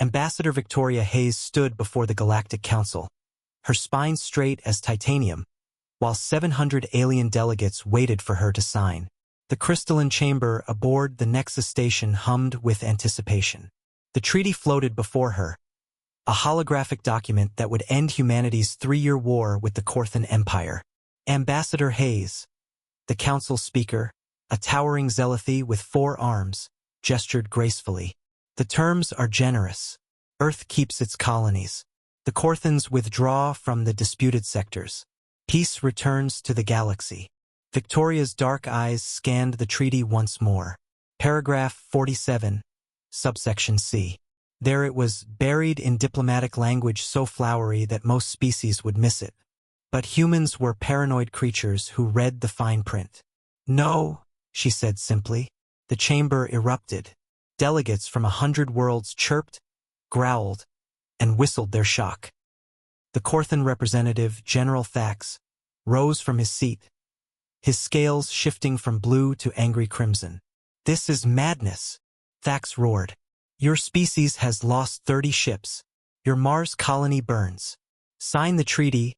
Ambassador Victoria Hayes stood before the Galactic Council, her spine straight as titanium, while 700 alien delegates waited for her to sign. The crystalline chamber aboard the Nexus station hummed with anticipation. The treaty floated before her, a holographic document that would end humanity's 3-year war with the Corthan Empire. Ambassador Hayes, the council speaker, a towering zealothy with 4 arms, gestured gracefully. The terms are generous. Earth keeps its colonies. The Corthans withdraw from the disputed sectors. Peace returns to the galaxy. Victoria's dark eyes scanned the treaty once more. Paragraph 47, subsection C. There it was, buried in diplomatic language so flowery that most species would miss it. But humans were paranoid creatures who read the fine print. No, she said simply. The chamber erupted. Delegates from 100 worlds chirped, growled, and whistled their shock. The Corthan representative, General Thax, rose from his seat, his scales shifting from blue to angry crimson. This is madness, Thax roared. Your species has lost 30 ships. Your Mars colony burns. Sign the treaty,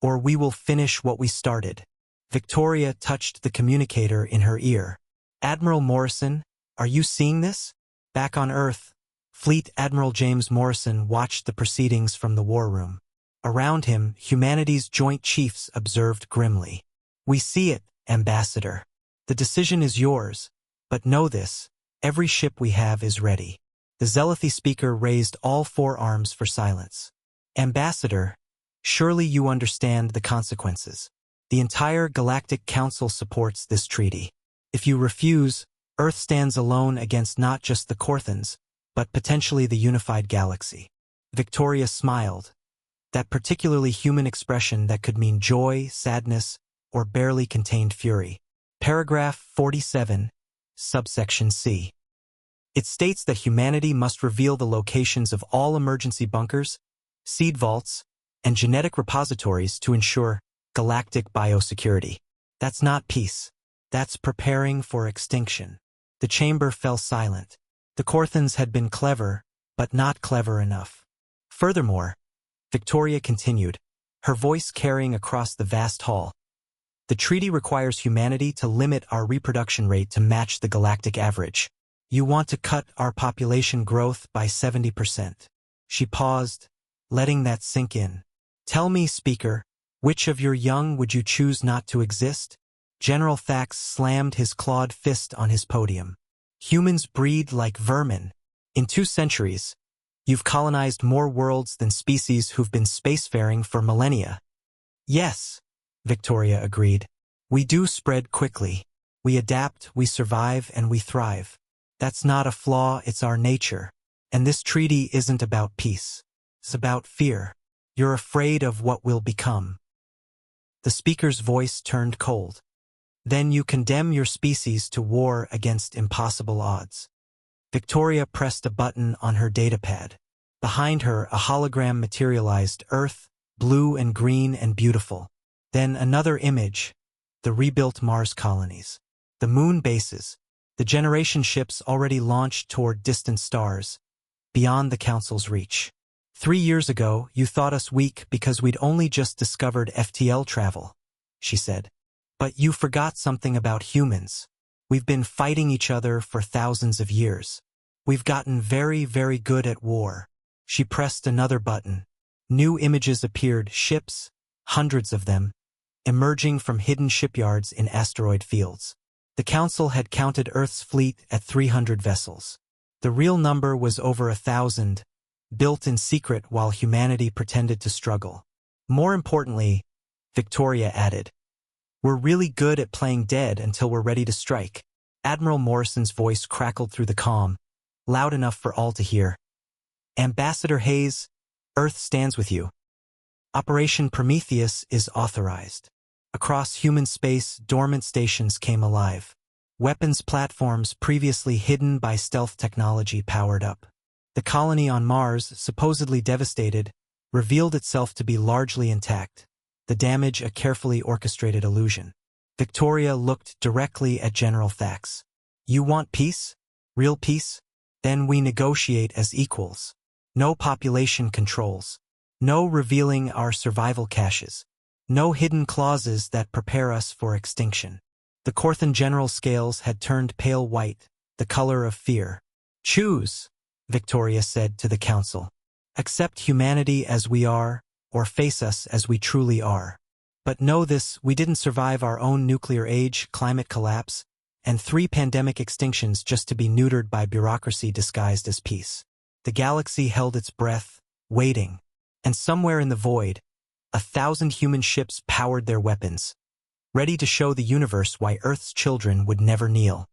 or we will finish what we started. Victoria touched the communicator in her ear. Admiral Morrison, are you seeing this? Back on Earth, Fleet Admiral James Morrison watched the proceedings from the war room. Around him, humanity's Joint Chiefs observed grimly. We see it, Ambassador. The decision is yours, but know this, every ship we have is ready. The zealothy speaker raised all 4 arms for silence. Ambassador, surely you understand the consequences. The entire Galactic Council supports this treaty. If you refuse, Earth stands alone against not just the Corthans, but potentially the unified galaxy. Victoria smiled, that particularly human expression that could mean joy, sadness, or barely contained fury. Paragraph 47, subsection C. It states that humanity must reveal the locations of all emergency bunkers, seed vaults, and genetic repositories to ensure galactic biosecurity. That's not peace. That's preparing for extinction. The chamber fell silent. The Corthans had been clever, but not clever enough. Furthermore, Victoria continued, her voice carrying across the vast hall. The treaty requires humanity to limit our reproduction rate to match the galactic average. You want to cut our population growth by 70%. She paused, letting that sink in. Tell me, Speaker, which of your young would you choose not to exist? General Thax slammed his clawed fist on his podium. Humans breed like vermin. In 2 centuries, you've colonized more worlds than species who've been spacefaring for millennia. Yes, Victoria agreed. We do spread quickly. We adapt, we survive, and we thrive. That's not a flaw, it's our nature. And this treaty isn't about peace. It's about fear. You're afraid of what we'll become. The speaker's voice turned cold. Then you condemn your species to war against impossible odds. Victoria pressed a button on her datapad. Behind her, a hologram materialized, Earth, blue and green and beautiful. Then another image, the rebuilt Mars colonies. The moon bases, the generation ships already launched toward distant stars, beyond the Council's reach. 3 years ago, you thought us weak because we'd only just discovered FTL travel, she said. But you forgot something about humans. We've been fighting each other for thousands of years. We've gotten very, very good at war. She pressed another button. New images appeared, ships, hundreds of them, emerging from hidden shipyards in asteroid fields. The Council had counted Earth's fleet at 300 vessels. The real number was over 1,000, built in secret while humanity pretended to struggle. More importantly, Victoria added, we're really good at playing dead until we're ready to strike. Admiral Morrison's voice crackled through the calm, loud enough for all to hear. Ambassador Hayes, Earth stands with you. Operation Prometheus is authorized. Across human space, dormant stations came alive. Weapons platforms previously hidden by stealth technology powered up. The colony on Mars, supposedly devastated, revealed itself to be largely intact. The damage a carefully orchestrated illusion. Victoria looked directly at General Thax. You want peace? Real peace? Then we negotiate as equals. No population controls. No revealing our survival caches. No hidden clauses that prepare us for extinction. The Corthan general scales had turned pale white, the color of fear. "Choose," Victoria said to the council. "Accept humanity as we are, or face us as we truly are. But know this, we didn't survive our own nuclear age, climate collapse, and 3 pandemic extinctions just to be neutered by bureaucracy disguised as peace." The galaxy held its breath, waiting, and somewhere in the void, 1,000 human ships powered their weapons, ready to show the universe why Earth's children would never kneel.